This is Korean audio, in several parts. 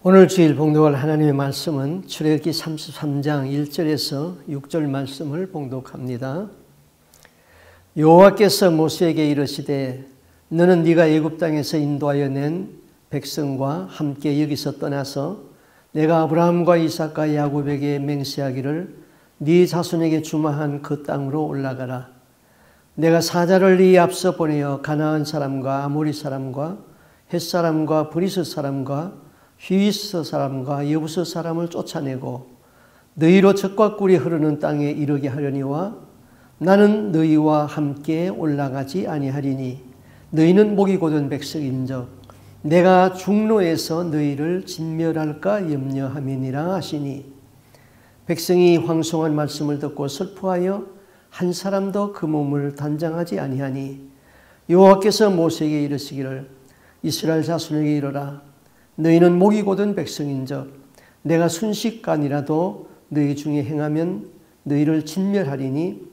오늘 주일 봉독할 하나님의 말씀은 출애굽기 33장 1절에서 6절 말씀을 봉독합니다. 여호와께서 모세에게 이르시되 너는 네가 애굽 땅에서 인도하여 낸 백성과 함께 여기서 떠나서 내가 아브라함과 이삭과 야곱에게 맹세하기를 네 자손에게 주마한 그 땅으로 올라가라. 내가 사자를 네 앞서 보내어 가나안 사람과 아모리 사람과 헷 사람과 브리스 사람과 히위스 사람과 여부스 사람을 쫓아내고 너희로 젖과 꿀이 흐르는 땅에 이르게 하려니와 나는 너희와 함께 올라가지 아니하리니 너희는 목이 곧은 백성인적 내가 중로에서 너희를 진멸할까 염려함이니라 하시니 백성이 황송한 말씀을 듣고 슬퍼하여 한 사람도 그 몸을 단장하지 아니하니 여호와께서 모세에게 이르시기를 이스라엘 자손에게 이르라 너희는 목이 곧은 백성인적 내가 순식간이라도 너희 중에 행하면 너희를 진멸하리니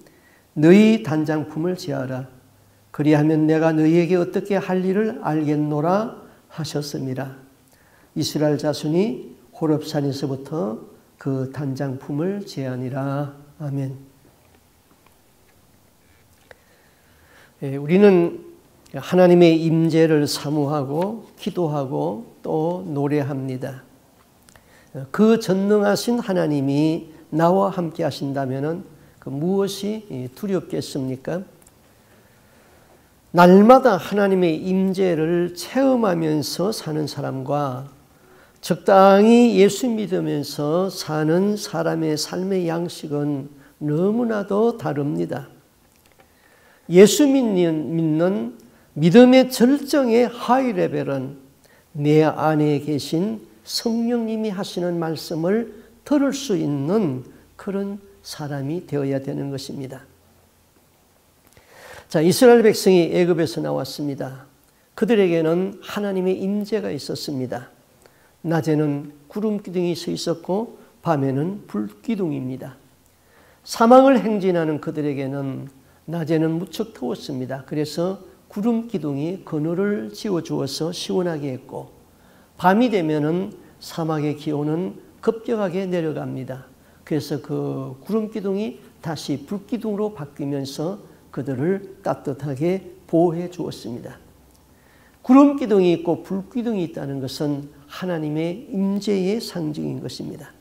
너희 단장품을 제하라. 그리하면 내가 너희에게 어떻게 할 일을 알겠노라 하셨습니다. 이스라엘 자손이 호렙산에서부터 그 단장품을 제하니라. 아멘. 우리는 하나님의 임재를 사모하고 기도하고 또 노래합니다. 그 전능하신 하나님이 나와 함께 하신다면 그 무엇이 두렵겠습니까? 날마다 하나님의 임재를 체험하면서 사는 사람과 적당히 예수 믿으면서 사는 사람의 삶의 양식은 너무나도 다릅니다. 예수 믿는 믿음의 절정의 하이 레벨은 내 안에 계신 성령님이 하시는 말씀을 들을 수 있는 그런 사람이 되어야 되는 것입니다. 자, 이스라엘 백성이 애굽에서 나왔습니다. 그들에게는 하나님의 임재가 있었습니다. 낮에는 구름 기둥이 서 있었고 밤에는 불 기둥입니다. 사막을 행진하는 그들에게는 낮에는 무척 더웠습니다. 그래서 구름 기둥이 그늘을 지어주어서 시원하게 했고 밤이 되면은 사막의 기온은 급격하게 내려갑니다. 그래서 그 구름 기둥이 다시 불 기둥으로 바뀌면서 그들을 따뜻하게 보호해 주었습니다. 구름 기둥이 있고 불 기둥이 있다는 것은 하나님의 임재의 상징인 것입니다.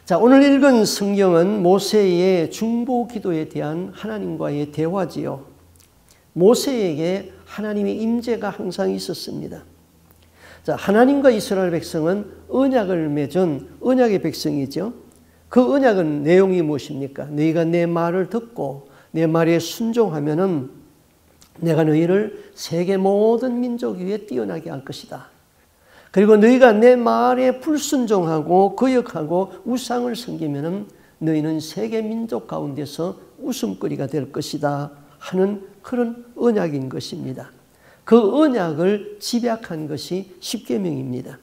자, 오늘 읽은 성경은 모세의 중보 기도에 대한 하나님과의 대화지요. 모세에게 하나님의 임재가 항상 있었습니다. 자, 하나님과 이스라엘 백성은 언약을 맺은 언약의 백성이죠. 그 언약은 내용이 무엇입니까? 너희가 내 말을 듣고 내 말에 순종하면은 내가 너희를 세계 모든 민족 위에 뛰어나게 할 것이다. 그리고 너희가 내 말에 불순종하고 거역하고 우상을 섬기면은 너희는 세계 민족 가운데서 웃음거리가 될 것이다 하는 그런 언약인 것입니다. 그 언약을 집약한 것이 십계명입니다.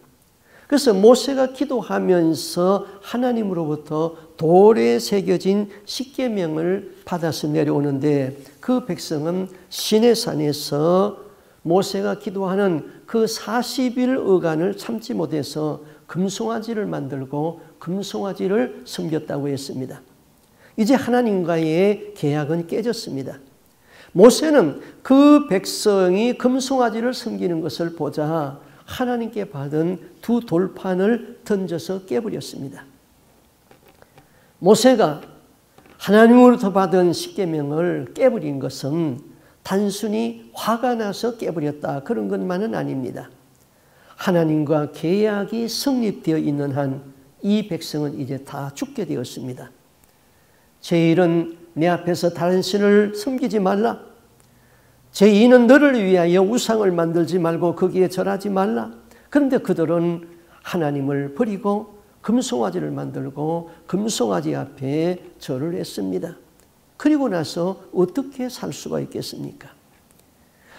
그래서 모세가 기도하면서 하나님으로부터 돌에 새겨진 십계명을 받아서 내려오는데 그 백성은 시내산에서 모세가 기도하는 그 40일 어간을 참지 못해서 금송아지를 만들고 금송아지를 섬겼다고 했습니다. 이제 하나님과의 계약은 깨졌습니다. 모세는 그 백성이 금송아지를 섬기는 것을 보자 하나님께 받은 두 돌판을 던져서 깨버렸습니다. 모세가 하나님으로부터 받은 십계명을 깨버린 것은 단순히 화가 나서 깨버렸다 그런 것만은 아닙니다. 하나님과 계약이 성립되어 있는 한 이 백성은 이제 다 죽게 되었습니다. 제1은 내 앞에서 다른 신을 섬기지 말라. 제2는 너를 위하여 우상을 만들지 말고 거기에 절하지 말라. 그런데 그들은 하나님을 버리고 금송아지를 만들고 금송아지 앞에 절을 했습니다. 그리고 나서 어떻게 살 수가 있겠습니까?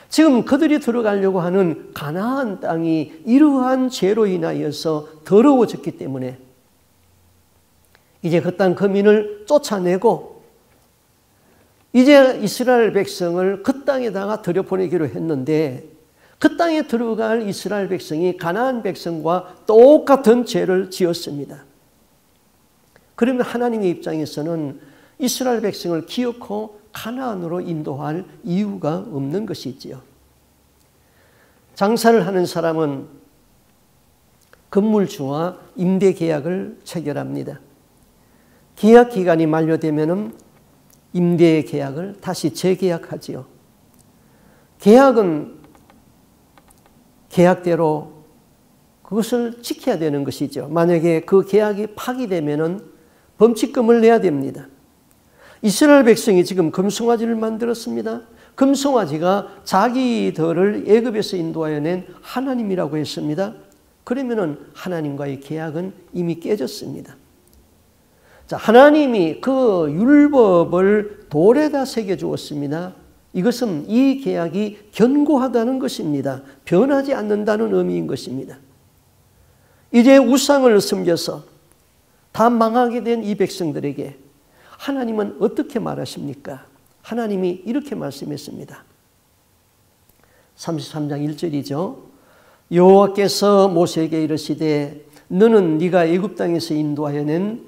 지금 그들이 들어가려고 하는 가나안 땅이 이러한 죄로 인하여서 더러워졌기 때문에 이제 그 땅 거민을 쫓아내고 이제 이스라엘 백성을 그 땅에다가 들여보내기로 했는데 그 땅에 들어갈 이스라엘 백성이 가나안 백성과 똑같은 죄를 지었습니다. 그러면 하나님의 입장에서는 이스라엘 백성을 기어코 가나안으로 인도할 이유가 없는 것이지요. 장사를 하는 사람은 건물주와 임대 계약을 체결합니다. 계약 기간이 만료되면 임대 계약을 다시 재계약하지요. 계약은 계약대로 그것을 지켜야 되는 것이죠. 만약에 그 계약이 파기되면 범칙금을 내야 됩니다. 이스라엘 백성이 지금 금송아지를 만들었습니다. 금송아지가 자기들을 애굽에서 인도하여 낸 하나님이라고 했습니다. 그러면은 하나님과의 계약은 이미 깨졌습니다. 자, 하나님이 그 율법을 돌에다 새겨 주었습니다. 이것은 이 계약이 견고하다는 것입니다. 변하지 않는다는 의미인 것입니다. 이제 우상을 섬겨서 다 망하게 된 이 백성들에게 하나님은 어떻게 말하십니까? 하나님이 이렇게 말씀했습니다. 33장 1절이죠. 여호와께서 모세에게 이르시되 너는 네가 애굽 땅에서 인도하여 낸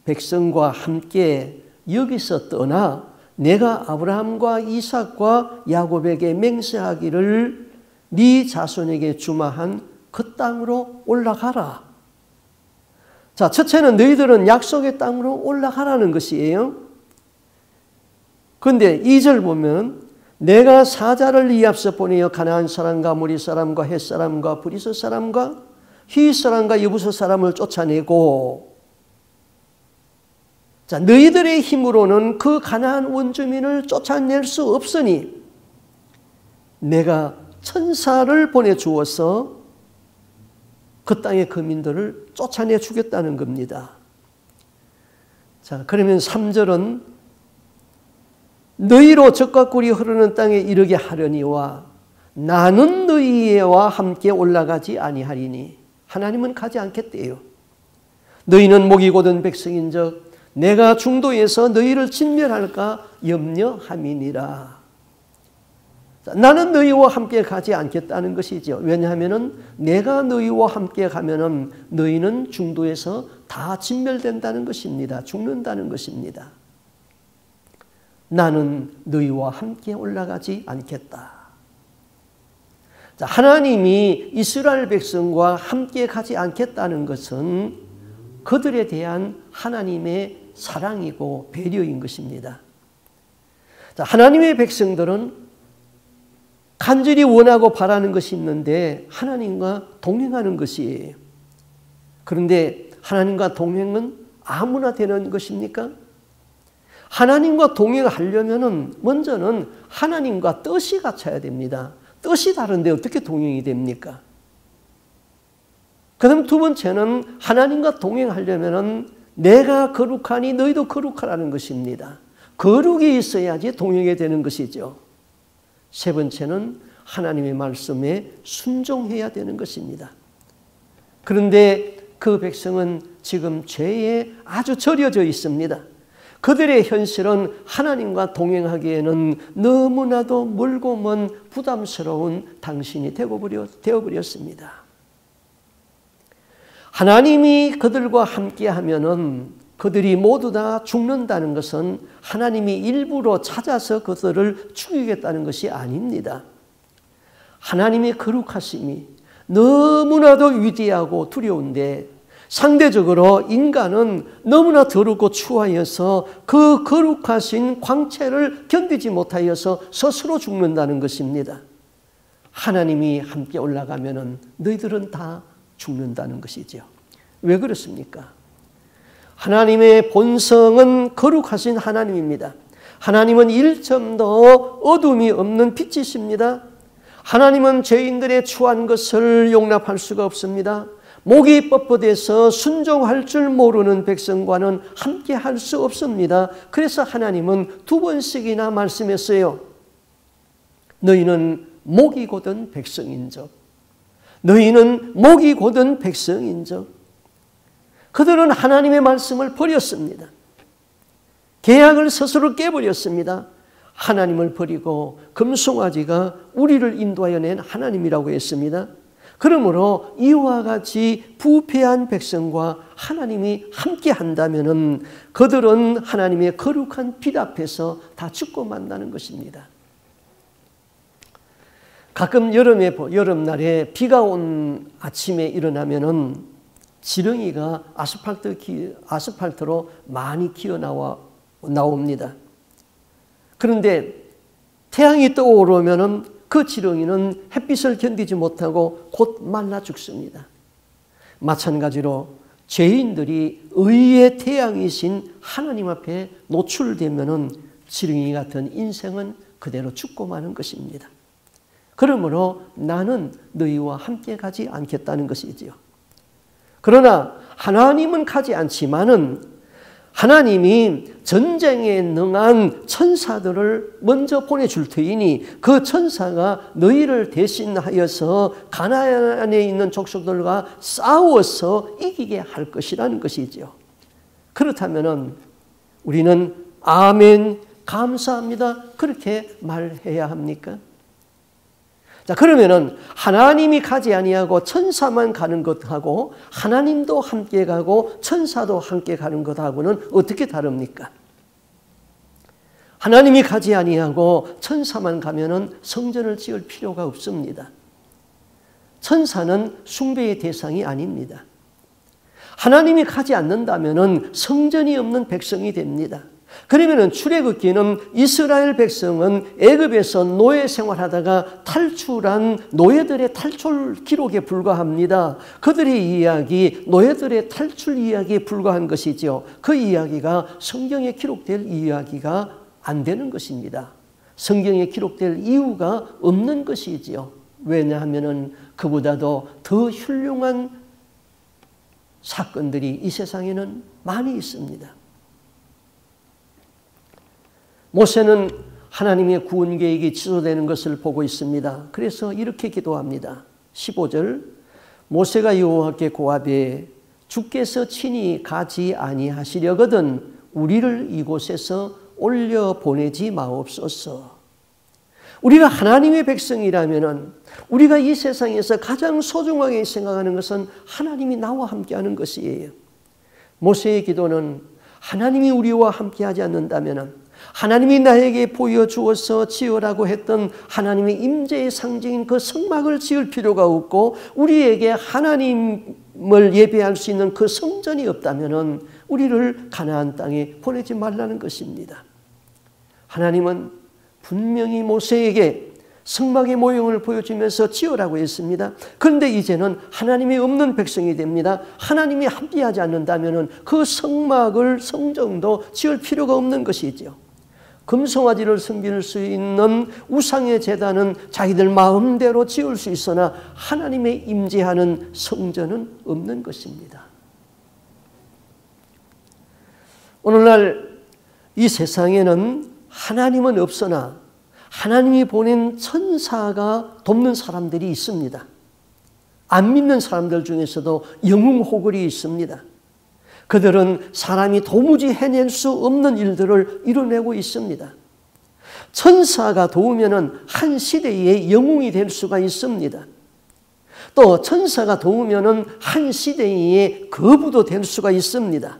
백성과 함께 여기서 떠나 내가 아브라함과 이삭과 야곱에게 맹세하기를 네 자손에게 주마한 그 땅으로 올라가라. 자, 첫째는 너희들은 약속의 땅으로 올라가라는 것이에요. 그런데 2절 보면 내가 사자를 네 앞서 보내어 가나안 사람과 아모리 사람과 헷 사람과 브리스 사람과 히 사람과 여부스 사람을 쫓아내고, 자, 너희들의 힘으로는 그 가나안 원주민을 쫓아낼 수 없으니 내가 천사를 보내주어서 그 땅의 거민들을 쫓아내 주겠다는 겁니다. 자, 그러면 3절은 너희로 젖과 꿀이 흐르는 땅에 이르게 하려니와 나는 너희와 함께 올라가지 아니하리니 하나님은 가지 않겠대요. 너희는 목이 곧은 백성인적 내가 중도에서 너희를 진멸할까 염려함이니라. 나는 너희와 함께 가지 않겠다는 것이죠. 왜냐하면 내가 너희와 함께 가면 너희는 중도에서 다 진멸된다는 것입니다. 죽는다는 것입니다. 나는 너희와 함께 올라가지 않겠다. 자, 하나님이 이스라엘 백성과 함께 가지 않겠다는 것은 그들에 대한 하나님의 사랑이고 배려인 것입니다. 자, 하나님의 백성들은 간절히 원하고 바라는 것이 있는데 하나님과 동행하는 것이에요. 그런데 하나님과 동행은 아무나 되는 것입니까? 하나님과 동행하려면 먼저는 하나님과 뜻이 같아야 됩니다. 뜻이 다른데 어떻게 동행이 됩니까? 그 다음 두 번째는 하나님과 동행하려면 내가 거룩하니 너희도 거룩하라는 것입니다. 거룩이 있어야지 동행이 되는 것이죠. 세 번째는 하나님의 말씀에 순종해야 되는 것입니다. 그런데 그 백성은 지금 죄에 아주 절여져 있습니다. 그들의 현실은 하나님과 동행하기에는 너무나도 멀고 먼 부담스러운 당신이 되어버렸습니다. 하나님이 그들과 함께하면은 그들이 모두 다 죽는다는 것은 하나님이 일부러 찾아서 그들을 죽이겠다는 것이 아닙니다. 하나님의 거룩하심이 너무나도 위대하고 두려운데 상대적으로 인간은 너무나 더럽고 추하여서 그 거룩하신 광채를 견디지 못하여서 스스로 죽는다는 것입니다. 하나님이 함께 올라가면은 너희들은 다 죽는다는 것이죠. 왜 그렇습니까? 하나님의 본성은 거룩하신 하나님입니다. 하나님은 1점도 어둠이 없는 빛이십니다. 하나님은 죄인들의 추한 것을 용납할 수가 없습니다. 목이 뻣뻣해서 순종할 줄 모르는 백성과는 함께 할 수 없습니다. 그래서 하나님은 2번씩이나 말씀했어요. 너희는 목이 곧은 백성인적. 너희는 목이 곧은 백성인적. 그들은 하나님의 말씀을 버렸습니다. 계약을 스스로 깨버렸습니다. 하나님을 버리고 금송아지가 우리를 인도하여 낸 하나님이라고 했습니다. 그러므로 이와 같이 부패한 백성과 하나님이 함께 한다면은 그들은 하나님의 거룩한 빛 앞에서 다 죽고 만나는 것입니다. 가끔 여름날에 비가 온 아침에 일어나면은 지렁이가 아스팔트로 많이 기어 나옵니다. 그런데 태양이 떠오르면은 그 지렁이는 햇빛을 견디지 못하고 곧 말라 죽습니다. 마찬가지로 죄인들이 의의 태양이신 하나님 앞에 노출되면은 지렁이 같은 인생은 그대로 죽고 마는 것입니다. 그러므로 나는 너희와 함께 가지 않겠다는 것이지요. 그러나 하나님은 가지 않지만은 하나님이 전쟁에 능한 천사들을 먼저 보내줄 터이니 그 천사가 너희를 대신하여서 가나안에 있는 족속들과 싸워서 이기게 할 것이라는 것이지요. 그렇다면 우리는 아멘, 감사합니다, 그렇게 말해야 합니까? 자, 그러면은 하나님이 가지 아니하고 천사만 가는 것하고 하나님도 함께 가고 천사도 함께 가는 것하고는 어떻게 다릅니까? 하나님이 가지 아니하고 천사만 가면은 성전을 지을 필요가 없습니다. 천사는 숭배의 대상이 아닙니다. 하나님이 가지 않는다면은 성전이 없는 백성이 됩니다. 그러면은 출애굽기는 이스라엘 백성은 애굽에서 노예 생활하다가 탈출한 노예들의 탈출 기록에 불과합니다. 그들의 이야기, 노예들의 탈출 이야기에 불과한 것이죠. 그 이야기가 성경에 기록될 이야기가 안 되는 것입니다. 성경에 기록될 이유가 없는 것이지요. 왜냐하면은 그보다도 더 훌륭한 사건들이 이 세상에는 많이 있습니다. 모세는 하나님의 구원 계획이 취소되는 것을 보고 있습니다. 그래서 이렇게 기도합니다. 15절, 모세가 여호와께 고하되 주께서 친히 가지 아니하시려거든 우리를 이곳에서 올려 보내지 마옵소서. 우리가 하나님의 백성이라면 우리가 이 세상에서 가장 소중하게 생각하는 것은 하나님이 나와 함께하는 것이에요. 모세의 기도는 하나님이 우리와 함께하지 않는다면 하나님이 나에게 보여주어서 지으라고 했던 하나님의 임재의 상징인 그 성막을 지을 필요가 없고 우리에게 하나님을 예배할 수 있는 그 성전이 없다면 우리를 가나안 땅에 보내지 말라는 것입니다. 하나님은 분명히 모세에게 성막의 모형을 보여주면서 지으라고 했습니다. 그런데 이제는 하나님이 없는 백성이 됩니다. 하나님이 함께하지 않는다면 그 성막을 성전도 지을 필요가 없는 것이죠. 금송아지를 섬길 수 있는 우상의 제단은 자기들 마음대로 지을 수 있으나 하나님의 임재하는 성전은 없는 것입니다. 오늘날 이 세상에는 하나님은 없으나 하나님이 보낸 천사가 돕는 사람들이 있습니다. 안 믿는 사람들 중에서도 영웅호걸이 있습니다. 그들은 사람이 도무지 해낼 수 없는 일들을 이뤄내고 있습니다. 천사가 도우면 한 시대의 영웅이 될 수가 있습니다. 또 천사가 도우면 한 시대의 거부도 될 수가 있습니다.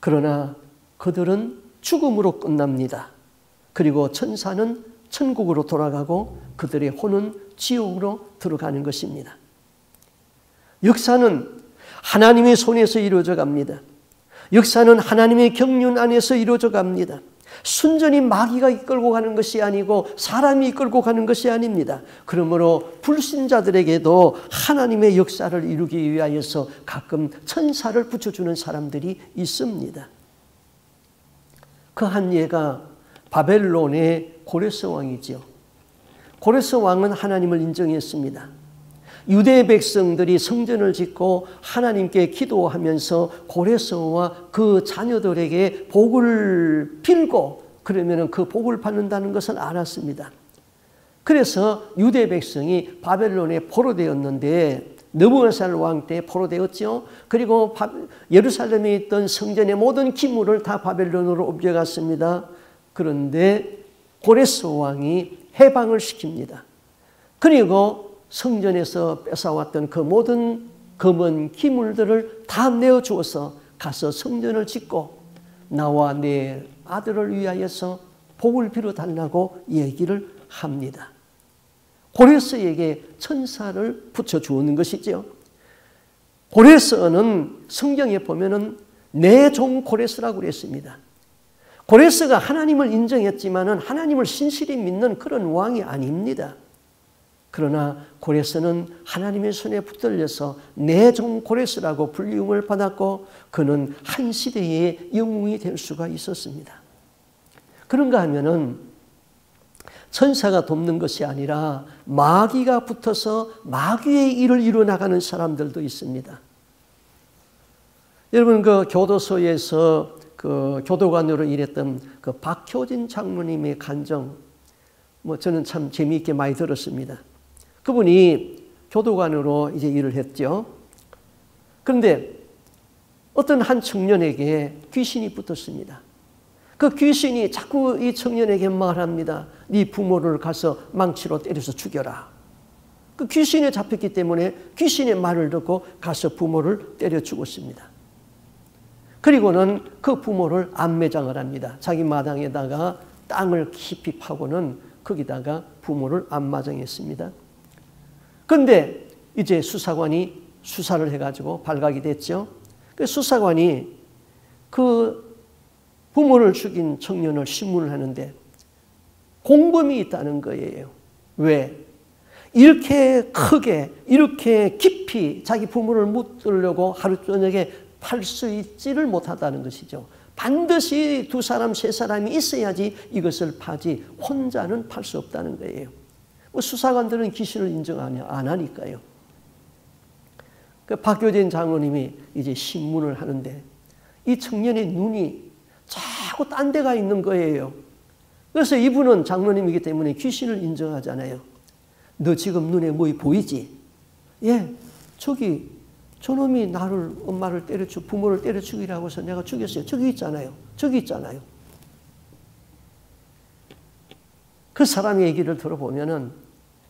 그러나 그들은 죽음으로 끝납니다. 그리고 천사는 천국으로 돌아가고 그들의 혼은 지옥으로 들어가는 것입니다. 역사는 하나님의 손에서 이루어져 갑니다. 역사는 하나님의 경륜 안에서 이루어져 갑니다. 순전히 마귀가 이끌고 가는 것이 아니고 사람이 이끌고 가는 것이 아닙니다. 그러므로 불신자들에게도 하나님의 역사를 이루기 위하여서 가끔 천사를 붙여주는 사람들이 있습니다. 그 한 예가 바벨론의 고레스 왕이죠. 고레스 왕은 하나님을 인정했습니다. 유대 백성들이 성전을 짓고 하나님께 기도하면서 고레스와 그 자녀들에게 복을 빌고 그러면 그 복을 받는다는 것을 알았습니다. 그래서 유대 백성이 바벨론에 포로되었는데 느부갓네살 왕 때 포로되었죠. 그리고 예루살렘에 있던 성전의 모든 기물을 다 바벨론으로 옮겨갔습니다. 그런데 고레스 왕이 해방을 시킵니다. 그리고 성전에서 뺏어왔던 그 모든 금은 기물들을 다 내어주어서 가서 성전을 짓고 나와 내 아들을 위하여서 복을 빌어달라고 얘기를 합니다. 고레스에게 천사를 붙여주는 것이죠. 고레스는 성경에 보면은 내 종 고레스라고 그랬습니다. 고레스가 하나님을 인정했지만은 하나님을 신실히 믿는 그런 왕이 아닙니다. 그러나 고레스는 하나님의 손에 붙들려서 내 종 고레스라고 불리움을 받았고 그는 한 시대의 영웅이 될 수가 있었습니다. 그런가 하면은 천사가 돕는 것이 아니라 마귀가 붙어서 마귀의 일을 이루어나가는 사람들도 있습니다. 여러분 그 교도소에서 그 교도관으로 일했던 그 박효진 장로님의 간증 저는 참 재미있게 많이 들었습니다. 그분이 교도관으로 이제 일을 했죠. 그런데 어떤 한 청년에게 귀신이 붙었습니다. 그 귀신이 자꾸 이 청년에게 말합니다. 네 부모를 가서 망치로 때려서 죽여라. 그 귀신에 잡혔기 때문에 귀신의 말을 듣고 가서 부모를 때려 죽었습니다. 그리고는 그 부모를 안매장을 합니다. 자기 마당에다가 땅을 깊이 파고는 거기다가 부모를 안마장했습니다. 그런데 이제 수사관이 수사를 해가지고 발각이 됐죠. 그 수사관이 그 부모를 죽인 청년을 신문을 하는데 공범이 있다는 거예요. 왜? 이렇게 크게 이렇게 깊이 자기 부모를 묻으려고 하루 저녁에 팔 수 있지를 못하다는 것이죠. 반드시 두 사람 세 사람이 있어야지 이것을 파지 혼자는 팔 수 없다는 거예요. 수사관들은 귀신을 인정 안 하니까요. 그 박효진 장로님이 이제 신문을 하는데 이 청년의 눈이 자꾸 딴 데가 있는 거예요. 그래서 이분은 장로님이기 때문에 귀신을 인정하잖아요. 너 지금 눈에 뭐 보이지? 예, 저기 저놈이 나를 엄마를 부모를 때려 죽이라고 해서 내가 죽였어요. 저기 있잖아요. 저기 있잖아요. 그 사람의 얘기를 들어보면은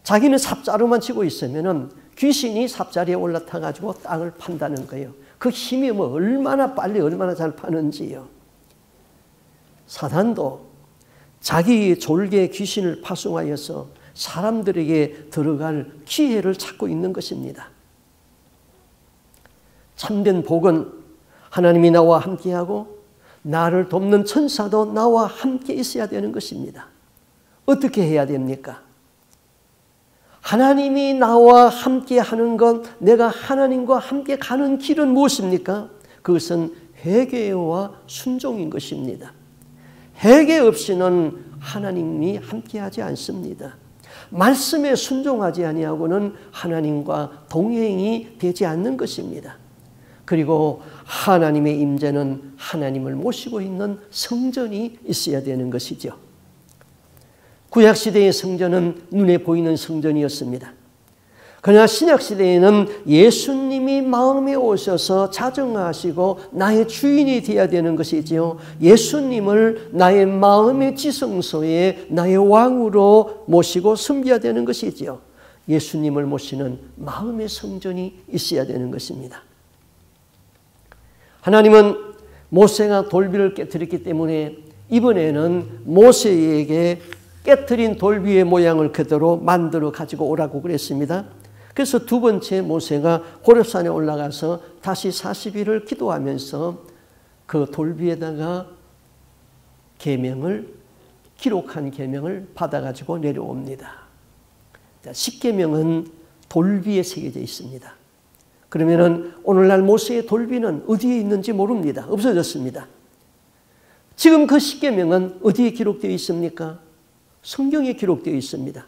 자기는 삽자루만 치고 있으면은 귀신이 삽자리에 올라타 가지고 땅을 판다는 거예요. 그 힘이 뭐 얼마나 빨리 얼마나 잘 파는지요. 사단도 자기 졸개 귀신을 파송하여서 사람들에게 들어갈 기회를 찾고 있는 것입니다. 참된 복은 하나님이 나와 함께하고 나를 돕는 천사도 나와 함께 있어야 되는 것입니다. 어떻게 해야 됩니까? 하나님이 나와 함께하는 것, 내가 하나님과 함께 가는 길은 무엇입니까? 그것은 회개와 순종인 것입니다. 회개 없이는 하나님이 함께하지 않습니다. 말씀에 순종하지 아니하고는 하나님과 동행이 되지 않는 것입니다. 그리고 하나님의 임재는 하나님을 모시고 있는 성전이 있어야 되는 것이죠. 구약시대의 성전은 눈에 보이는 성전이었습니다. 그러나 신약시대에는 예수님이 마음에 오셔서 자정하시고 나의 주인이 되어야 되는 것이지요. 예수님을 나의 마음의 지성소에 나의 왕으로 모시고 섬겨야 되는 것이지요. 예수님을 모시는 마음의 성전이 있어야 되는 것입니다. 하나님은 모세가 돌비를 깨뜨렸기 때문에 이번에는 모세에게 깨뜨린 돌비의 모양을 그대로 만들어 가지고 오라고 그랬습니다. 그래서 두 번째 모세가 호렙산에 올라가서 다시 40일을 기도하면서 그 돌비에다가 계명을 기록한 계명을 받아가지고 내려옵니다. 10계명은 돌비에 새겨져 있습니다. 그러면은 오늘날 모세의 돌비는 어디에 있는지 모릅니다. 없어졌습니다. 지금 그 10계명은 어디에 기록되어 있습니까? 성경에 기록되어 있습니다.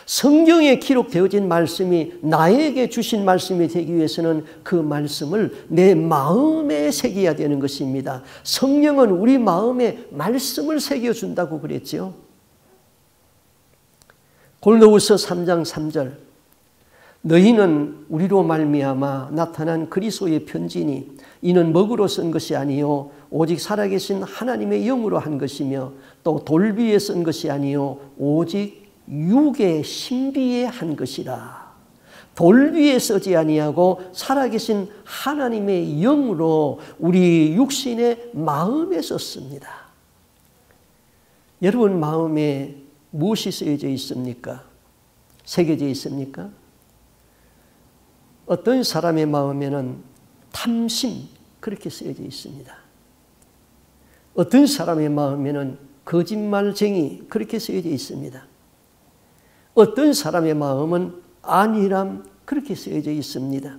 성경에 기록되어진 말씀이 나에게 주신 말씀이 되기 위해서는 그 말씀을 내 마음에 새겨야 되는 것입니다. 성령은 우리 마음에 말씀을 새겨준다고 그랬죠. 골로새서 3장 3절 너희는 우리로 말미암아 나타난 그리스도의 편지니 이는 먹으로 쓴 것이 아니요 오직 살아계신 하나님의 영으로 한 것이며 또 돌비에 쓴 것이 아니요 오직 육의 신비에 한 것이라. 돌비에 쓰지 아니하고 살아계신 하나님의 영으로 우리 육신의 마음에 썼습니다. 여러분 마음에 무엇이 쓰여져 있습니까? 새겨져 있습니까? 어떤 사람의 마음에는 탐심 그렇게 쓰여져 있습니다. 어떤 사람의 마음에는 거짓말쟁이 그렇게 쓰여져 있습니다. 어떤 사람의 마음은 안일함 그렇게 쓰여져 있습니다.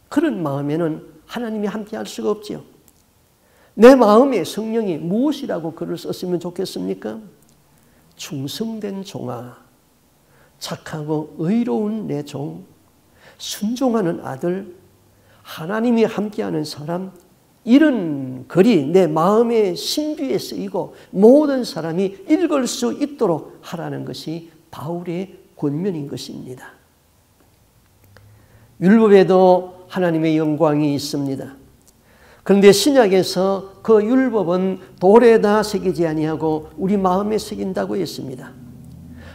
그런 마음에는 하나님이 함께할 수가 없죠. 내 마음에 성령이 무엇이라고 글을 썼으면 좋겠습니까? 충성된 종아, 착하고 의로운 내 종, 순종하는 아들, 하나님이 함께하는 사람, 이런 글이 내 마음의 신비에 쓰이고 모든 사람이 읽을 수 있도록 하라는 것이 바울의 권면인 것입니다. 율법에도 하나님의 영광이 있습니다. 그런데 신약에서 그 율법은 돌에다 새기지 아니하고 우리 마음에 새긴다고 했습니다.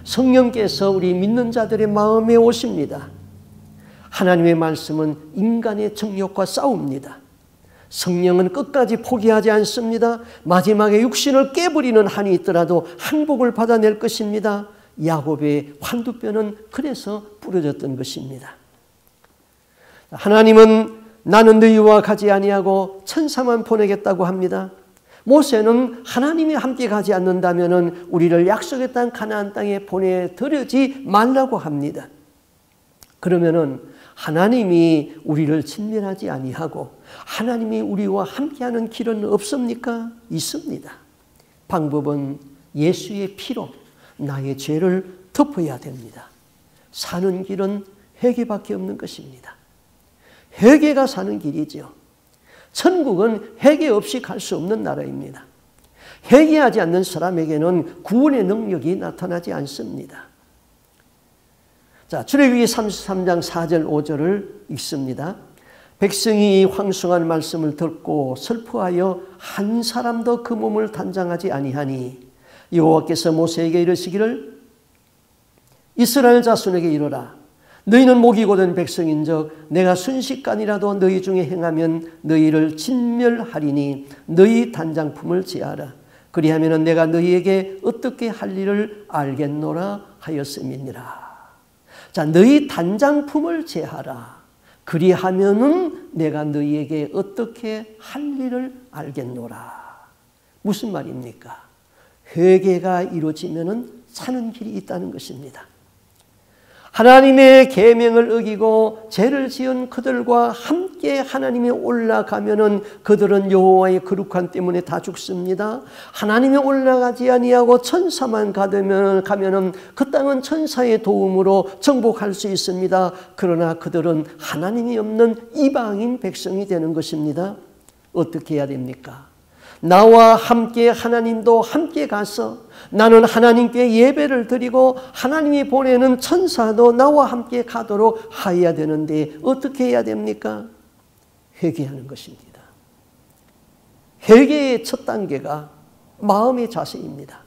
성령께서 우리 믿는 자들의 마음에 오십니다. 하나님의 말씀은 인간의 정욕과 싸웁니다. 성령은 끝까지 포기하지 않습니다. 마지막에 육신을 깨버리는 한이 있더라도 항복을 받아낼 것입니다. 야곱의 환두뼈는 그래서 부러졌던 것입니다. 하나님은 나는 너희와 가지 아니하고 천사만 보내겠다고 합니다. 모세는 하나님이 함께 가지 않는다면 우리를 약속의 땅 가나안 땅에 보내드리지 말라고 합니다. 그러면은 하나님이 우리를 친밀하지 아니하고 하나님이 우리와 함께하는 길은 없습니까? 있습니다. 방법은 예수의 피로 나의 죄를 덮어야 됩니다. 사는 길은 회개밖에 없는 것입니다. 회개가 사는 길이죠. 천국은 회개 없이 갈 수 없는 나라입니다. 회개하지 않는 사람에게는 구원의 능력이 나타나지 않습니다. 자, 출애굽기 33장 4절 5절을 읽습니다. 백성이 이 황송한 말씀을 듣고 슬퍼하여 한 사람도 그 몸을 단장하지 아니하니 여호와께서 모세에게 이르시기를 이스라엘 자손에게 이르라. 너희는 목이 고된 백성인즉 내가 순식간이라도 너희 중에 행하면 너희를 진멸하리니 너희 단장품을 제하라. 그리하면 내가 너희에게 어떻게 할 일을 알겠노라 하였음이니라. 자, 너희 단장품을 제하라. 그리하면은 내가 너희에게 어떻게 할 일을 알겠노라. 무슨 말입니까? 회개가 이루어지면은 사는 길이 있다는 것입니다. 하나님의 계명을 어기고 죄를 지은 그들과 함께 하나님이 올라가면은 그들은 여호와의 거룩한 때문에 다 죽습니다. 하나님이 올라가지 아니하고 천사만 가면은 그 땅은 천사의 도움으로 정복할 수 있습니다. 그러나 그들은 하나님이 없는 이방인 백성이 되는 것입니다. 어떻게 해야 됩니까? 나와 함께 하나님도 함께 가서 나는 하나님께 예배를 드리고 하나님이 보내는 천사도 나와 함께 가도록 하여야 되는데 어떻게 해야 됩니까? 회개하는 것입니다. 회개의 첫 단계가 마음의 자세입니다.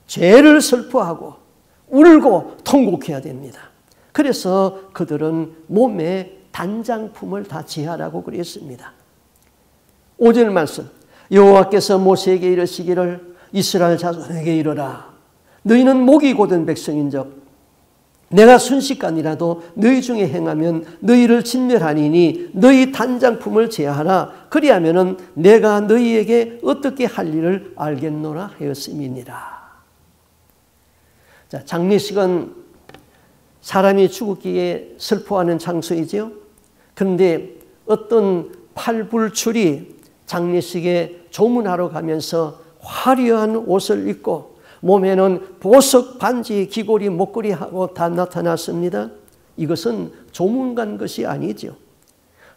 죄를 슬퍼하고 울고 통곡해야 됩니다. 그래서 그들은 몸에 단장품을 다 제하라고 그랬습니다. 5절 말씀, 여호와께서 모세에게 이르시기를 이스라엘 자손에게 이르라. 너희는 목이 고든 백성인즉 내가 순식간이라도 너희 중에 행하면 너희를 진멸하니니 너희 단장품을 제하라. 그리하면은 내가 너희에게 어떻게 할 일을 알겠노라 하였음이니라. 자, 장례식은 사람이 죽기에 슬퍼하는 장소이지요. 그런데 어떤 팔불출이 장례식에 조문하러 가면서 화려한 옷을 입고 몸에는 보석, 반지, 귀걸이, 목걸이하고 다 나타났습니다. 이것은 조문 간 것이 아니죠.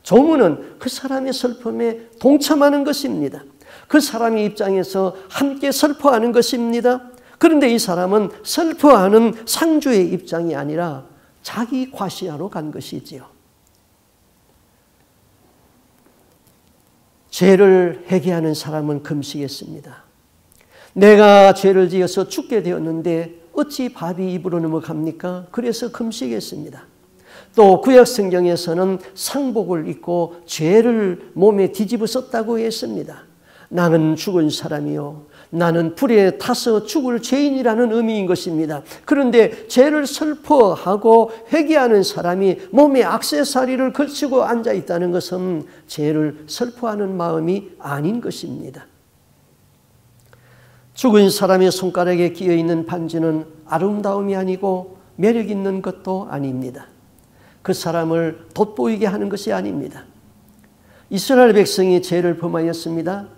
조문은 그 사람의 슬픔에 동참하는 것입니다. 그 사람의 입장에서 함께 슬퍼하는 것입니다. 그런데 이 사람은 슬퍼하는 상주의 입장이 아니라 자기 과시하러 간 것이지요. 죄를 회개하는 사람은 금식했습니다. 내가 죄를 지어서 죽게 되었는데 어찌 밥이 입으로 넘어갑니까? 그래서 금식했습니다. 또 구약 성경에서는 상복을 입고 죄를 몸에 뒤집어 썼다고 했습니다. 나는 죽은 사람이요, 나는 불에 타서 죽을 죄인이라는 의미인 것입니다. 그런데 죄를 슬퍼하고 회개하는 사람이 몸에 액세서리를 걸치고 앉아 있다는 것은 죄를 슬퍼하는 마음이 아닌 것입니다. 죽은 사람의 손가락에 끼어 있는 반지는 아름다움이 아니고 매력 있는 것도 아닙니다. 그 사람을 돋보이게 하는 것이 아닙니다. 이스라엘 백성이 죄를 범하였습니다.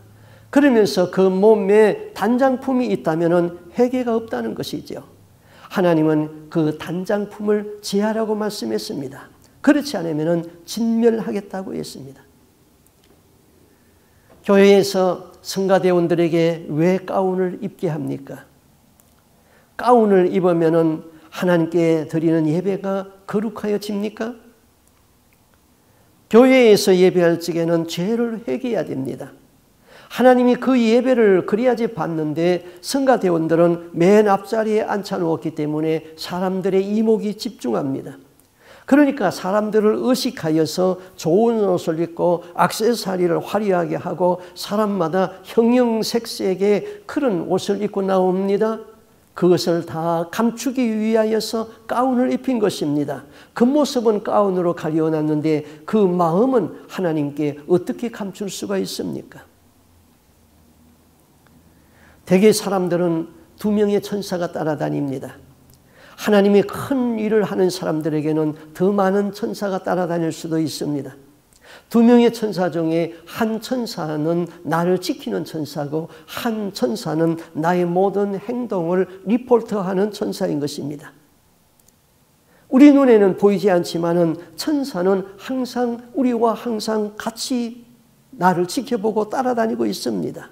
그러면서 그 몸에 단장품이 있다면 회개가 없다는 것이죠. 하나님은 그 단장품을 제하라고 말씀했습니다. 그렇지 않으면 진멸하겠다고 했습니다. 교회에서 성가대원들에게 왜 가운을 입게 합니까? 가운을 입으면 하나님께 드리는 예배가 거룩하여집니까? 교회에서 예배할 적에는 죄를 회개해야 됩니다. 하나님이 그 예배를 그리하지 받는데 성가대원들은 맨 앞자리에 앉혀놓았기 때문에 사람들의 이목이 집중합니다. 그러니까 사람들을 의식하여서 좋은 옷을 입고 액세서리를 화려하게 하고 사람마다 형형색색의 그런 옷을 입고 나옵니다. 그것을 다 감추기 위하여서 가운을 입힌 것입니다. 겉모습은 가운으로 가려놨는데 그 마음은 하나님께 어떻게 감출 수가 있습니까? 대개 사람들은 두 명의 천사가 따라다닙니다. 하나님이 큰 일을 하는 사람들에게는 더 많은 천사가 따라다닐 수도 있습니다. 두 명의 천사 중에 한 천사는 나를 지키는 천사고 한 천사는 나의 모든 행동을 리포트하는 천사인 것입니다. 우리 눈에는 보이지 않지만은 천사는 항상 우리와 항상 같이 나를 지켜보고 따라다니고 있습니다.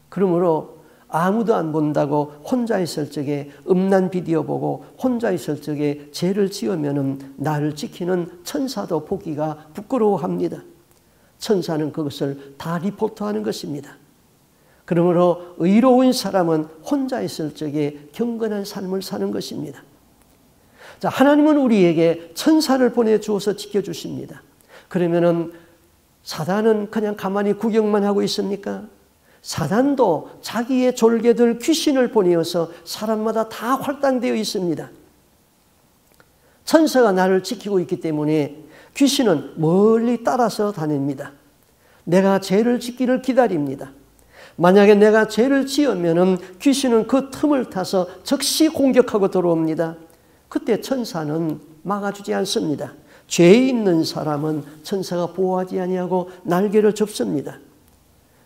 그러므로 아무도 안 본다고 혼자 있을 적에 음란 비디오 보고 혼자 있을 적에 죄를 지으면 나를 지키는 천사도 보기가 부끄러워합니다. 천사는 그것을 다 리포트하는 것입니다. 그러므로 의로운 사람은 혼자 있을 적에 경건한 삶을 사는 것입니다. 자, 하나님은 우리에게 천사를 보내주어서 지켜주십니다. 그러면은 사단은 그냥 가만히 구경만 하고 있습니까? 사단도 자기의 졸개들 귀신을 보내어서 사람마다 다 활당되어 있습니다. 천사가 나를 지키고 있기 때문에 귀신은 멀리 따라서 다닙니다. 내가 죄를 짓기를 기다립니다. 만약에 내가 죄를 지으면 귀신은 그 틈을 타서 즉시 공격하고 들어옵니다. 그때 천사는 막아주지 않습니다. 죄 있는 사람은 천사가 보호하지 아니하고 날개를 접습니다.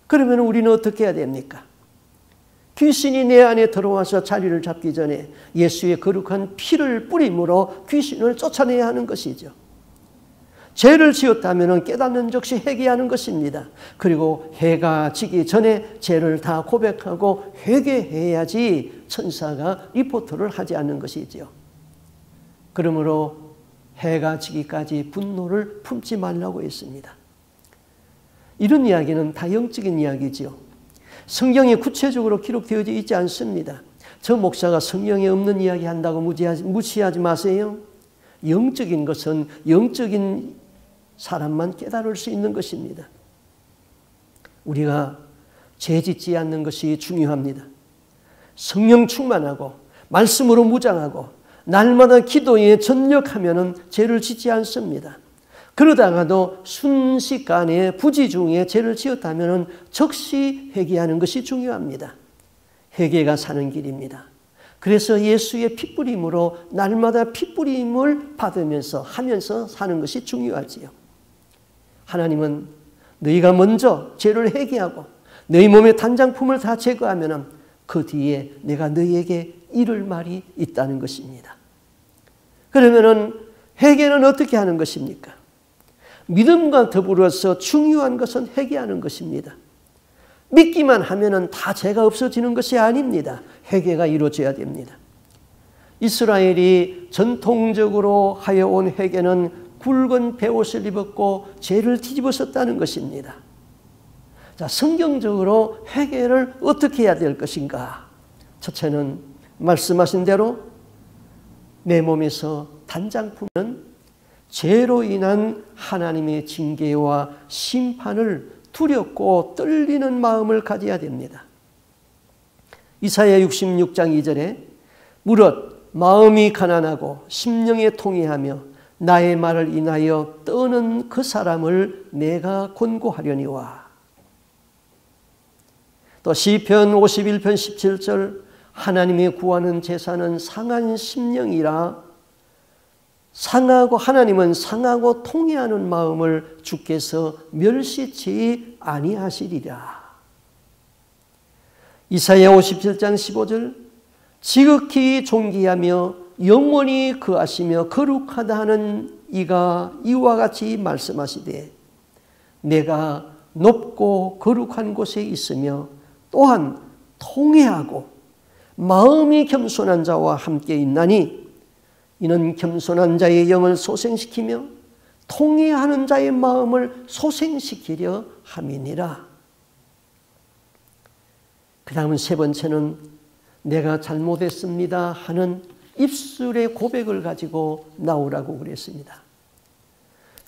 그러면 우리는 어떻게 해야 됩니까? 귀신이 내 안에 들어와서 자리를 잡기 전에 예수의 거룩한 피를 뿌림으로 귀신을 쫓아내야 하는 것이죠. 죄를 지었다면 깨닫는 즉시 회개하는 것입니다. 그리고 해가 지기 전에 죄를 다 고백하고 회개해야지 천사가 리포트를 하지 않는 것이죠. 그러므로 해가 지기까지 분노를 품지 말라고 했습니다. 이런 이야기는 다 영적인 이야기지요. 성경에 구체적으로 기록되어져 있지 않습니다. 저 목사가 성경에 없는 이야기 한다고 무시하지 마세요. 영적인 것은 영적인 사람만 깨달을 수 있는 것입니다. 우리가 죄 짓지 않는 것이 중요합니다. 성령 충만하고 말씀으로 무장하고 날마다 기도에 전력하면 죄를 짓지 않습니다. 그러다가도 순식간에 부지 중에 죄를 지었다면 즉시 회개하는 것이 중요합니다. 회개가 사는 길입니다. 그래서 예수의 피뿌림으로 날마다 피뿌림을 받으면서 하면서 사는 것이 중요하지요. 하나님은 너희가 먼저 죄를 회개하고 너희 몸의 단장품을 다 제거하면 그 뒤에 내가 너희에게 이를 말이 있다는 것입니다. 그러면은 회개는 어떻게 하는 것입니까? 믿음과 더불어서 중요한 것은 회개하는 것입니다. 믿기만 하면은 다 죄가 없어지는 것이 아닙니다. 회개가 이루어져야 됩니다. 이스라엘이 전통적으로 하여온 회개는 굵은 베옷을 입었고 죄를 뒤집어 썼다는 것입니다. 자, 성경적으로 회개를 어떻게 해야 될 것인가? 첫째는 말씀하신 대로 내 몸에서 단장 품은 죄로 인한 하나님의 징계와 심판을 두렵고 떨리는 마음을 가져야 됩니다. 이사야 66장 2절에 무릇 마음이 가난하고 심령에 통회하며 나의 말을 인하여 떠는 그 사람을 내가 권고하려니와. 또 시편 51편 17절 하나님의 구하는 제사는 상한 심령이라 하나님은 상하고 통회하는 마음을 주께서 멸시치 아니하시리라. 이사야 57장 15절 지극히 존귀하며 영원히 거하시며 거룩하다 하는 이가 이와 같이 말씀하시되 내가 높고 거룩한 곳에 있으며 또한 통회하고 마음이 겸손한 자와 함께 있나니 이는 겸손한 자의 영을 소생시키며 통회하는 자의 마음을 소생시키려 함이니라. 그 다음은 세 번째는 내가 잘못했습니다 하는 입술의 고백을 가지고 나오라고 그랬습니다.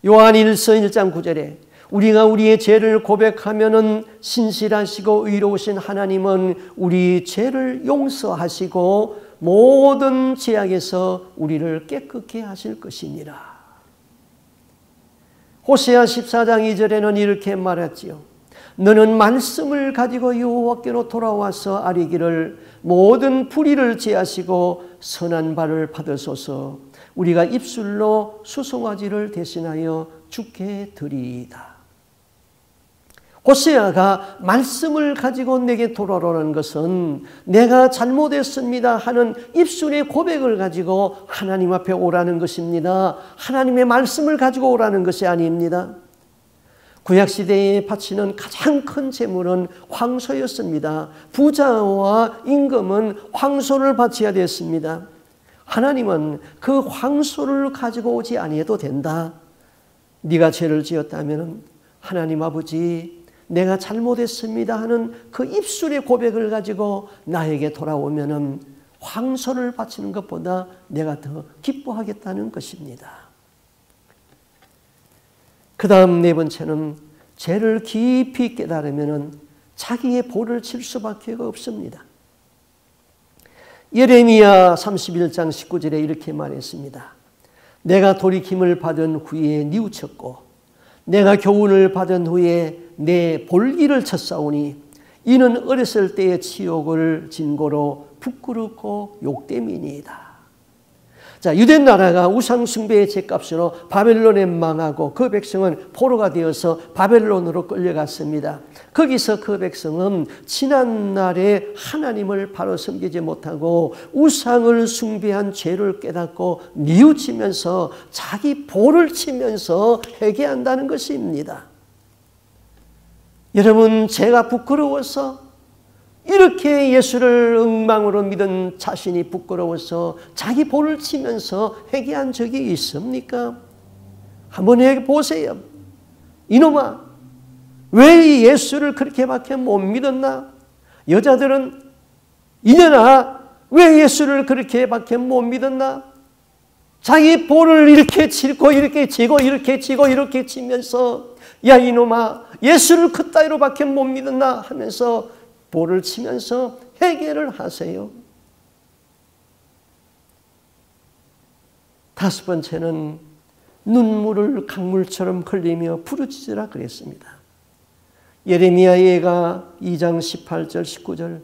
요한 1서 1장 9절에 우리가 우리의 죄를 고백하면은 신실하시고 의로우신 하나님은 우리 죄를 용서하시고 모든 죄악에서 우리를 깨끗게 하실 것이니라. 호세아 14장 2절에는 이렇게 말했지요. 너는 말씀을 가지고 여호와께로 돌아와서 아뢰기를 모든 불의를 제하시고 선한 발을 받으소서. 우리가 입술로 수송아지를 대신하여 주께 드리이다. 호세아가 말씀을 가지고 내게 돌아오라는 것은 내가 잘못했습니다 하는 입술의 고백을 가지고 하나님 앞에 오라는 것입니다. 하나님의 말씀을 가지고 오라는 것이 아닙니다. 구약시대에 바치는 가장 큰 제물은 황소였습니다. 부자와 임금은 황소를 바쳐야 됐습니다. 하나님은 그 황소를 가지고 오지 아니해도 된다. 네가 죄를 지었다면 하나님 아버지 내가 잘못했습니다 하는 그 입술의 고백을 가지고 나에게 돌아오면 황소를 바치는 것보다 내가 더 기뻐하겠다는 것입니다. 그 다음 네 번째는 죄를 깊이 깨달으면 자기의 볼을 칠 수밖에 없습니다. 예레미야 31장 19절에 이렇게 말했습니다. 내가 돌이킴을 받은 후에 뉘우쳤고 내가 교훈을 받은 후에 내 볼기를 쳤사오니 이는 어렸을 때의 치욕을 진고로 부끄럽고 욕됨이니이다. 자, 유대 나라가 우상 숭배의 죄값으로 바벨론에 망하고 그 백성은 포로가 되어서 바벨론으로 끌려갔습니다. 거기서 그 백성은 지난날에 하나님을 바로 섬기지 못하고 우상을 숭배한 죄를 깨닫고 뉘우치면서 자기 볼을 치면서 회개한다는 것입니다. 여러분, 제가 부끄러워서 이렇게 예수를 엉망으로 믿은 자신이 부끄러워서 자기 볼을 치면서 회개한 적이 있습니까? 한번 해보세요. 이놈아, 왜 예수를 그렇게밖에 못 믿었나? 여자들은 이년아, 왜 예수를 그렇게밖에 못 믿었나? 자기 볼을 이렇게 치고 이렇게 치고 이렇게 치고 이렇게 치면서 야 이놈아, 예수를 그따위로밖에 못 믿었나 하면서 볼을 치면서 회개를 하세요. 다섯 번째는 눈물을 강물처럼 흘리며 부르짖으라 그랬습니다. 예레미야 예가 2장 18절 19절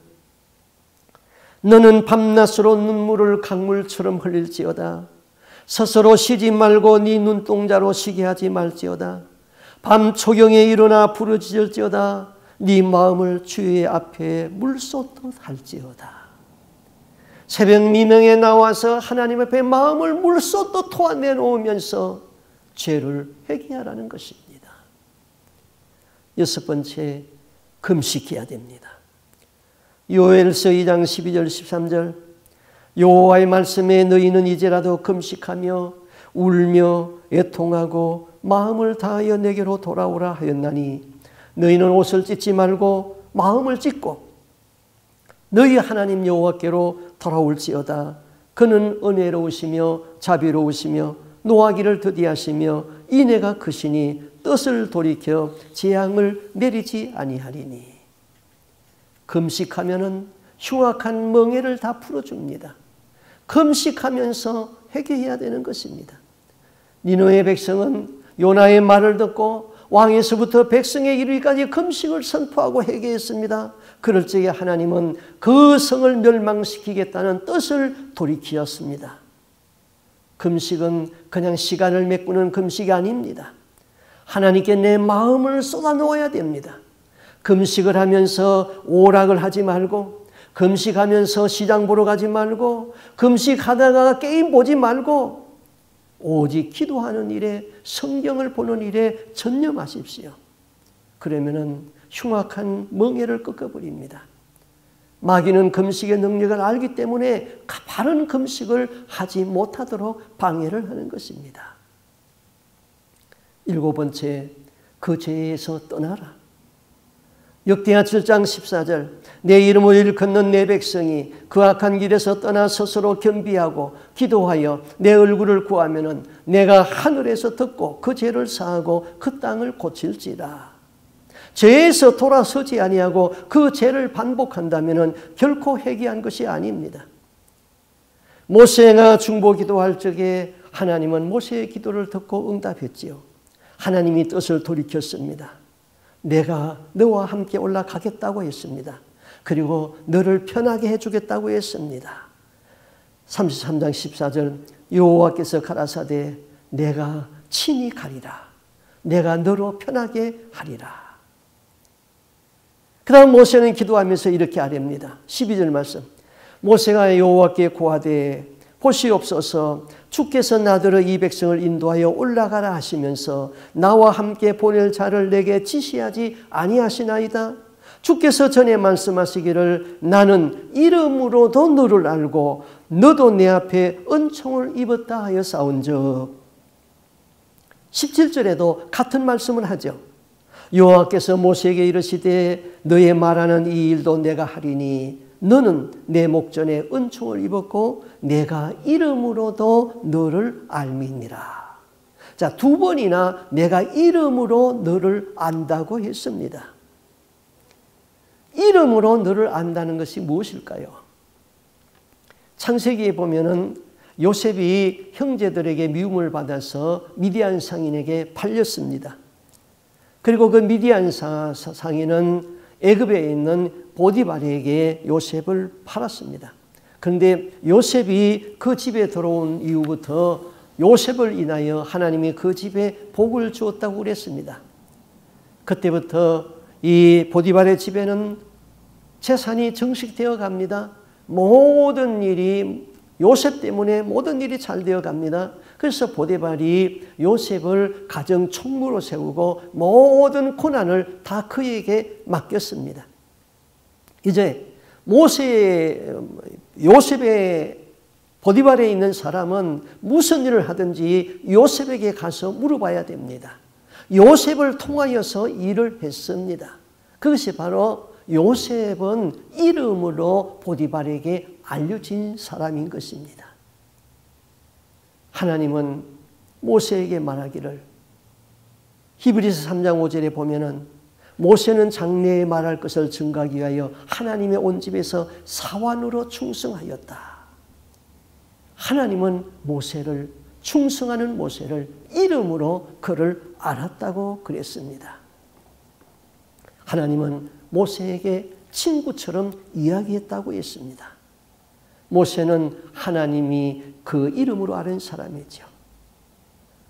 너는 밤낮으로 눈물을 강물처럼 흘릴지어다. 스스로 쉬지 말고 네 눈동자로 쉬게 하지 말지어다. 밤 초경에 일어나 부르짖을지어다. 네 마음을 주의 앞에 물쏟듯 할지어다. 새벽 미명에 나와서 하나님 앞에 마음을 물쏟듯 토해내 놓으면서 죄를 회개하라는 것입니다. 여섯 번째, 금식해야 됩니다. 요엘서 2장 12절 13절 여호와의 말씀에 너희는 이제라도 금식하며 울며 애통하고 마음을 다하여 내게로 돌아오라 하였나니 너희는 옷을 찢지 말고 마음을 찢고 너희 하나님 여호와께로 돌아올지어다. 그는 은혜로우시며 자비로우시며 노하기를 더디하시며 인애가 크시니 뜻을 돌이켜 재앙을 내리지 아니하리니. 금식하면은 흉악한 멍에를 다 풀어줍니다. 금식하면서 회개해야 되는 것입니다. 니느웨 백성은 요나의 말을 듣고 왕에서부터 백성에 이르기까지 금식을 선포하고 회개했습니다. 그럴 적에 하나님은 그 성을 멸망시키겠다는 뜻을 돌이키었습니다. 금식은 그냥 시간을 메꾸는 금식이 아닙니다. 하나님께 내 마음을 쏟아놓아야 됩니다. 금식을 하면서 오락을 하지 말고, 금식하면서 시장 보러 가지 말고, 금식하다가 게임 보지 말고 오직 기도하는 일에, 성경을 보는 일에 전념하십시오. 그러면은 흉악한 멍에를 꺾어버립니다. 마귀는 금식의 능력을 알기 때문에 바른 금식을 하지 못하도록 방해를 하는 것입니다. 7번째, 그 죄에서 떠나라. 역대하 7장 14절, 내 이름을 일컫는 내 백성이 그 악한 길에서 떠나 스스로 겸비하고 기도하여 내 얼굴을 구하면은 내가 하늘에서 듣고 그 죄를 사하고 그 땅을 고칠지라. 죄에서 돌아서지 아니하고 그 죄를 반복한다면은 결코 회개한 것이 아닙니다. 모세가 중보기도할 적에 하나님은 모세의 기도를 듣고 응답했지요. 하나님이 뜻을 돌이켰습니다. 내가 너와 함께 올라가겠다고 했습니다. 그리고 너를 편하게 해주겠다고 했습니다. 33장 14절, 여호와께서 가라사대 내가 친히 가리라. 내가 너로 편하게 하리라. 그 다음 모세는 기도하면서 이렇게 아뢰입니다. 12절 말씀, 모세가 여호와께 고하되 보시옵소서, 주께서 나더러 이 백성을 인도하여 올라가라 하시면서 나와 함께 보낼 자를 내게 지시하지 아니하시나이다. 주께서 전에 말씀하시기를 나는 이름으로도 너를 알고 너도 내 앞에 은총을 입었다 하여 싸운즉. 17절에도 같은 말씀을 하죠. 여호와께서 모세에게 이르시되 너의 말하는 이 일도 내가 하리니 너는 내 목전에 은총을 입었고 내가 이름으로도 너를 알미니라. 자, 2번이나 내가 이름으로 너를 안다고 했습니다. 이름으로 너를 안다는 것이 무엇일까요? 창세기에 보면은 요셉이 형제들에게 미움을 받아서 미디안 상인에게 팔렸습니다. 그리고 그 미디안 상인은 애굽에 있는 보디발에게 요셉을 팔았습니다. 그런데 요셉이 그 집에 들어온 이후부터 요셉을 인하여 하나님이 그 집에 복을 주었다고 그랬습니다. 그때부터 이 보디발의 집에는 재산이 정식되어 갑니다. 모든 일이 요셉 때문에 모든 일이 잘 되어 갑니다. 그래서 보디발이 요셉을 가정 총무로 세우고 모든 고난을 다 그에게 맡겼습니다. 이제 요셉의 보디발에 있는 사람은 무슨 일을 하든지 요셉에게 가서 물어봐야 됩니다. 요셉을 통하여서 일을 했습니다. 그것이 바로 요셉은 이름으로 보디발에게 알려진 사람인 것입니다. 하나님은 모세에게 말하기를, 히브리서 3장 5절에 보면은 모세는 장래에 말할 것을 증거하기 위하여 하나님의 온 집에서 사환으로 충성하였다. 하나님은 모세를, 충성하는 모세를 이름으로 그를 알았다고 그랬습니다. 하나님은 모세에게 친구처럼 이야기했다고 했습니다. 모세는 하나님이 그 이름으로 아는 사람이죠.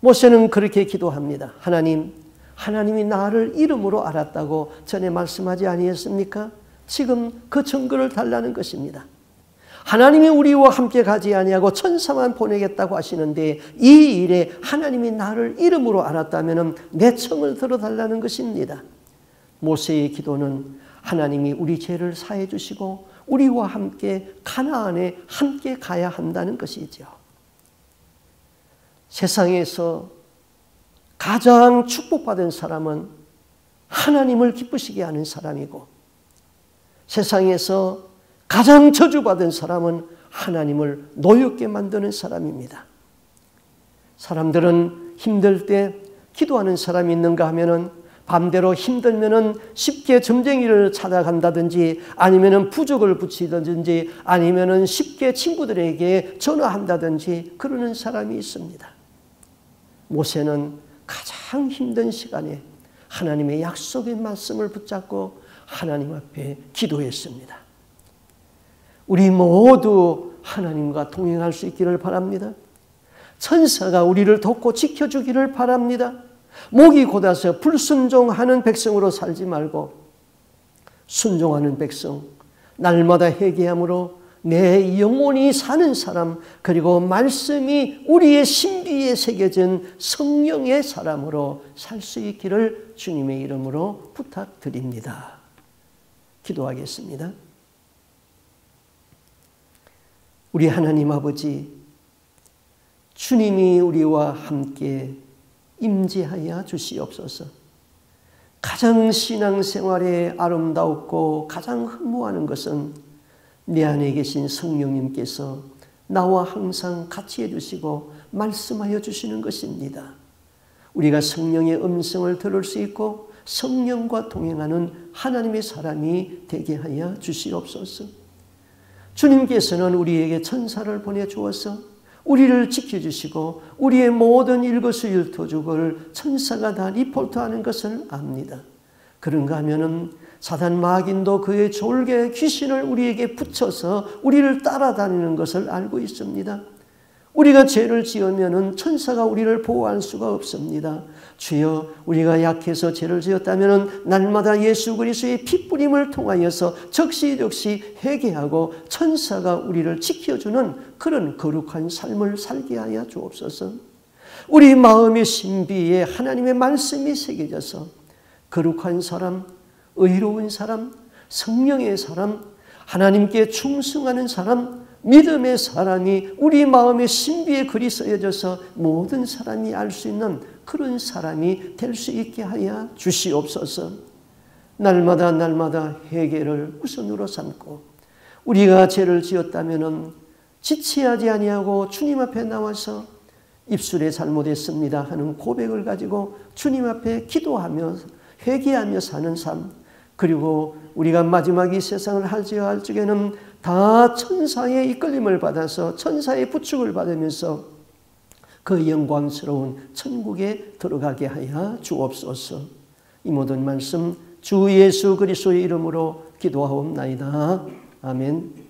모세는 그렇게 기도합니다. 하나님이 나를 이름으로 알았다고 전에 말씀하지 아니했습니까? 지금 그 증거를 달라는 것입니다. 하나님이 우리와 함께 가지 아니하고 천사만 보내겠다고 하시는데 이 일에 하나님이 나를 이름으로 알았다면 내 청을 들어달라는 것입니다. 모세의 기도는 하나님이 우리 죄를 사해 주시고 우리와 함께 가나안에 함께 가야 한다는 것이죠. 세상에서 가장 축복받은 사람은 하나님을 기쁘시게 하는 사람이고, 세상에서 가장 저주받은 사람은 하나님을 노엽게 만드는 사람입니다. 사람들은 힘들 때 기도하는 사람이 있는가 하면은 밤대로 힘들면은 쉽게 점쟁이를 찾아간다든지, 아니면은 부적을 붙이든지, 아니면은 쉽게 친구들에게 전화한다든지 그러는 사람이 있습니다. 모세는 가장 힘든 시간에 하나님의 약속의 말씀을 붙잡고 하나님 앞에 기도했습니다. 우리 모두 하나님과 동행할 수 있기를 바랍니다. 천사가 우리를 돕고 지켜주기를 바랍니다. 목이 곧아서 불순종하는 백성으로 살지 말고 순종하는 백성, 날마다 회개함으로 내 영혼이 사는 사람, 그리고 말씀이 우리의 신비에 새겨진 성령의 사람으로 살 수 있기를 주님의 이름으로 부탁드립니다. 기도하겠습니다. 우리 하나님 아버지, 주님이 우리와 함께 임재하여 주시옵소서. 가장 신앙생활에 아름다웠고 가장 흠모하는 것은 내 안에 계신 성령님께서 나와 항상 같이 해주시고 말씀하여 주시는 것입니다. 우리가 성령의 음성을 들을 수 있고 성령과 동행하는 하나님의 사람이 되게 하여 주시옵소서. 주님께서는 우리에게 천사를 보내주어서 우리를 지켜주시고 우리의 모든 일거수일투족을 천사가 다 리포트하는 것을 압니다. 그런가 하면은 사단 마귀도 그의 졸개 귀신을 우리에게 붙여서 우리를 따라다니는 것을 알고 있습니다. 우리가 죄를 지으면은 천사가 우리를 보호할 수가 없습니다. 주여, 우리가 약해서 죄를 지었다면은 날마다 예수 그리스도의 핏뿌림을 통하여서 적시적시 회개하고 천사가 우리를 지켜주는 그런 거룩한 삶을 살게 하여 주옵소서. 우리 마음의 신비에 하나님의 말씀이 새겨져서 거룩한 사람, 의로운 사람, 성령의 사람, 하나님께 충성하는 사람, 믿음의 사람이 우리 마음의 신비에 글이 쓰여져서 모든 사람이 알 수 있는 그런 사람이 될 수 있게 하여 주시옵소서. 날마다 회개를 우선으로 삼고 우리가 죄를 지었다면 지체하지 아니하고 주님 앞에 나와서 입술에 잘못했습니다 하는 고백을 가지고 주님 앞에 기도하며 회개하며 사는 삶, 그리고 우리가 마지막 이 세상을 할지어할 적에는 다 천사의 이끌림을 받아서 천사의 부축을 받으면서 그 영광스러운 천국에 들어가게 하여 주옵소서. 이 모든 말씀 주 예수 그리스도의 이름으로 기도하옵나이다. 아멘.